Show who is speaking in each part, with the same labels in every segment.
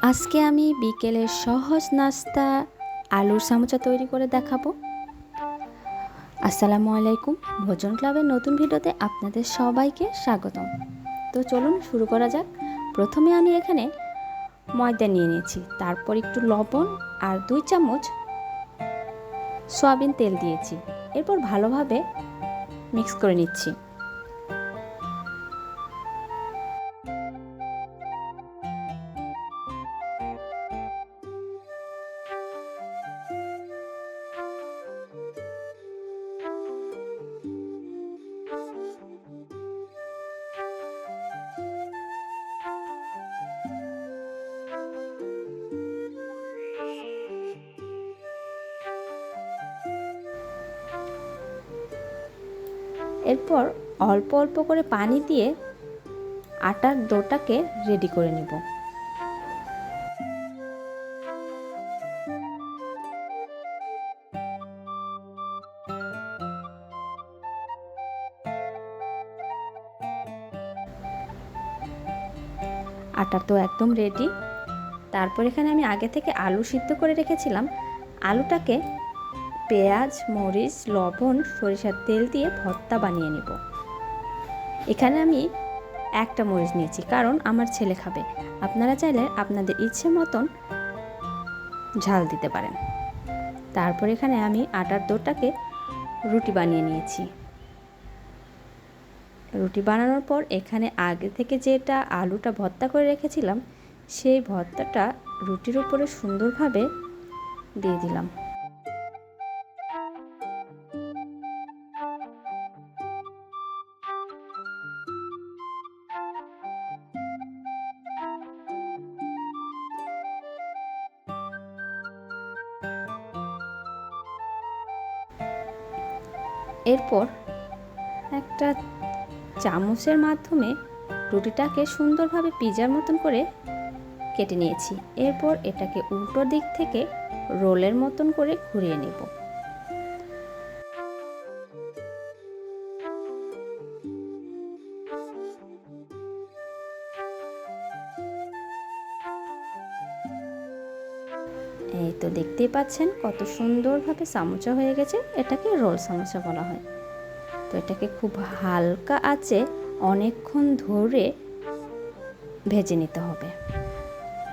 Speaker 1: আজকে আমি বিকেলের সহজ নাস্তা আলুর সামোচা তৈরি করে দেখাবো। আসসালামু আলাইকুম, ভোজন ক্লাবের নতুন ভিডিওতে আপনাদের সবাইকে স্বাগতম। তো চলুন শুরু করা যাক। প্রথমে আমি এখানে ময়দা নিয়ে নিয়েছি, তারপর একটু লবণ আর 2 চামচ সয়াবিন তেল দিয়েছি। এরপর ভালোভাবে মিক্স করে নিচ্ছি। এরপর অল্প অল্প করে পানি দিয়ে আটার ডোটাকে রেডি করে নেব। আটা তো একদম রেডি। তারপর এখানে আমি আগে থেকে আলু সিদ্ধ করে রেখেছিলাম। আলুটাকে পেঁয়াজ, মরিচ, লবণ, সরিষার তেল দিয়ে ভর্তা বানিয়ে নেব। এখানে আমি একটা মরিচ নিয়েছি, কারণ আমার ছেলে খাবে। আপনারা চাইলে আপনাদের ইচ্ছে মতন ঝাল দিতে পারেন। তারপর এখানে আমি আটার ডোটাকে রুটি বানিয়ে নিয়েছি। রুটি বানানোর পর এখানে আগে থেকে যেটা আলুটা ভর্তা করে রেখেছিলাম, সেই ভর্তাটা রুটির উপরে সুন্দরভাবে দিয়ে দিলাম। এরপর একটা চামচের মাধ্যমে রুটিটাকে সুন্দরভাবে পিজার মতন করে কেটে নিয়েছি। এরপর এটাকে উল্টো দিক থেকে রোলের মতন করে ঘুরিয়ে নেব। এই তো দেখতেই পাচ্ছেন কত সুন্দরভাবে সামোচা হয়ে গেছে। এটাকে রোল সামোচা বলা হয়। তো এটাকে খুব হালকা আঁচে অনেকক্ষণ ধরে ভেজে নিতে হবে,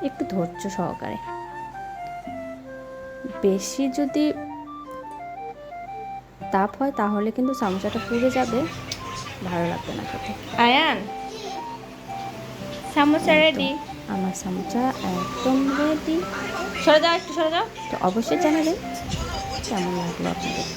Speaker 1: একটু ধৈর্য সহকারে। বেশি যদি তাপ হয় তাহলে কিন্তু সামোচাটা পুড়ে যাবে, ভালো লাগবে না খেতে।
Speaker 2: আয়ান, সামোসা রেডি।
Speaker 1: আমার সামোচা একদম রেডি।
Speaker 2: সরে যাও, একটু সরে যাও।
Speaker 1: তো অবশ্যই জানাবেন কেমন লাগলো আপনাদের।